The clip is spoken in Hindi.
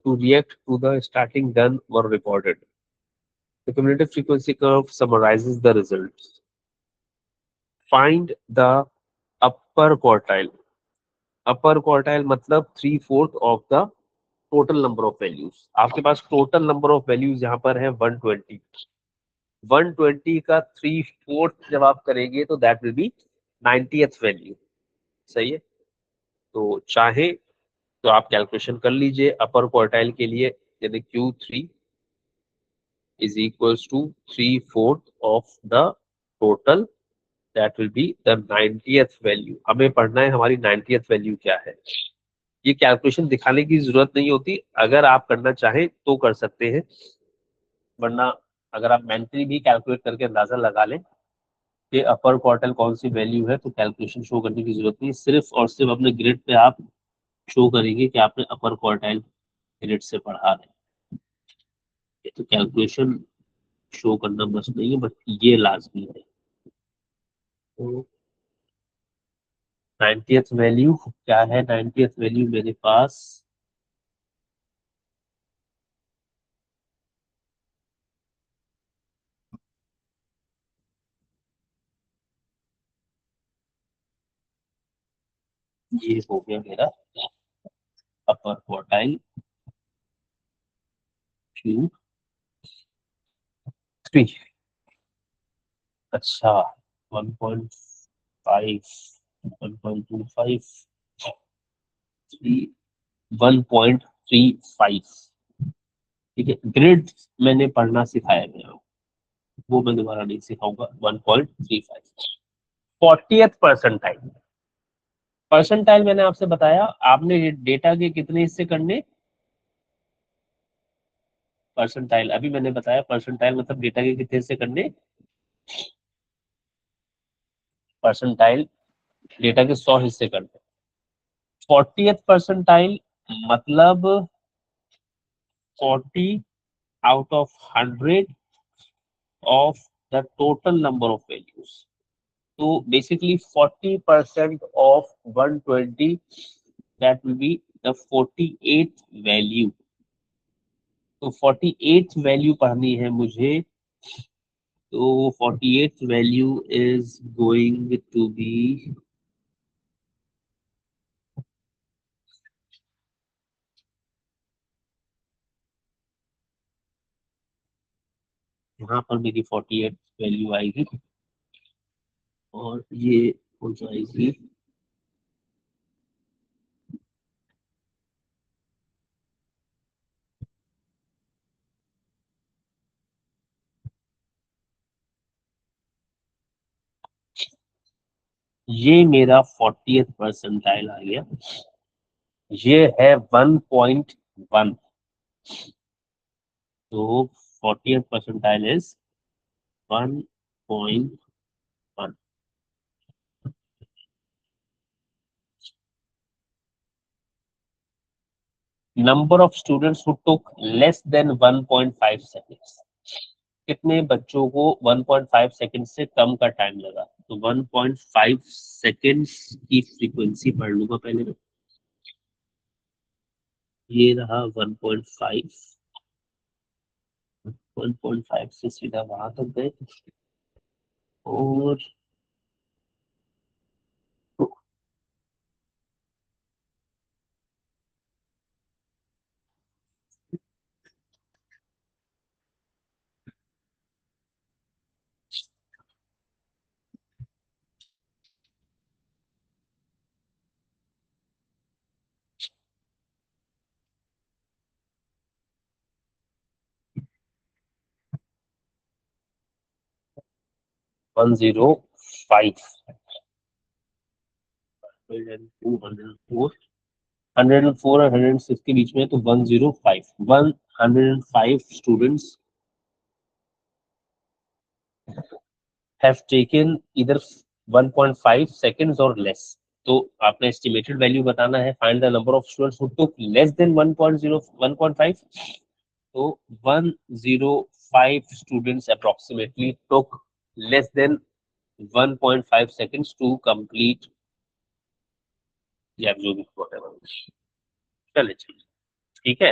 to react to the starting done were recorded. The cumulative frequency curve summarizes the results. Find the upper quartile. Upper quartile मतलब 3/4 of the total number of values. आपके पास total number of values यहाँ पर है 120. 120 का 3/4 जब आप करेंगे तो that will be 90th value. सही है. तो चाहे तो आप कैलकुलेशन कर लीजिए अपर क्वार्टाइल के लिए, यानी Q3 is equals to 3/4 of the total, that will be the 90th value. हमें पढ़ना है हमारी 90th वैल्यू क्या है. ये कैलकुलेशन दिखाने की जरूरत नहीं होती, अगर आप करना चाहें तो कर सकते हैं, वरना अगर आप मेंटली भी कैलकुलेट करके अंदाजा लगा लें कि अपर क्वार्टाइल कौन सी वैल्यू है, तो कैलकुलेशन शो करने की जरूरत नहीं. सिर्फ और सिर्फ अपने ग्रिड पे आप शो करेंगे कि आपने अपर क्वार्टाइल ग्रिड से पढ़ा है. तो कैलकुलेशन शो करना बस नहीं है, बट ये लाजमी है. तो 90th वैल्यू क्या है? 90th वैल्यू मेरे पास ये हो गया मेरा अपर क्वार्टाइल Q3. अच्छा, 1.5, 1.25, 1.35. ठीक है, ग्रिड मैंने पढ़ना सिखाया गया, वो मैं दोबारा नहीं सिखाऊंगा. 1.35. 40th percentile. परसेंटाइल मैंने आपसे बताया, आपने डेटा के कितने हिस्से करने. परसेंटाइल अभी मैंने बताया, परसेंटाइल मतलब डेटा के कितने हिस्से करने. परसेंटाइल डेटा के 100 हिस्से करने. 40th परसेंटाइल मतलब 40 out of 100 of the total number of values. So basically 40% of 120, that will be the 48th value. तो 48th वैल्यू पढ़नी है मुझे, तो 48th value is going to be यहाँ पर मेरी 48th वैल्यू आएगी और ये हो जाएगी ये मेरा 40th परसेंटाइल आ गया. ये है 1.1. तो 40th percentile is 1.1. Number of students who took less than 1.5 seconds. कितने बच्चों को 1.5 सेकेंड से कम का टाइम लगा. तो 1.5 सेकेंड्स की फ्रीक्वेंसी पढ़ लूंगा पहले मैं. ये रहा 1.5. 1.5 से सीधा वहां तक गए और 105. 104 और 106 के बीच में, तो 105. 105 students have taken either 1.5 seconds or less. तो आपने एस्टिमेटेड वैल्यू बताना है. Find the number of students who took less than 1.5. तो 105 students approximately took less than 1.5 seconds to complete या जो भी whatever. चलिए ठीक है.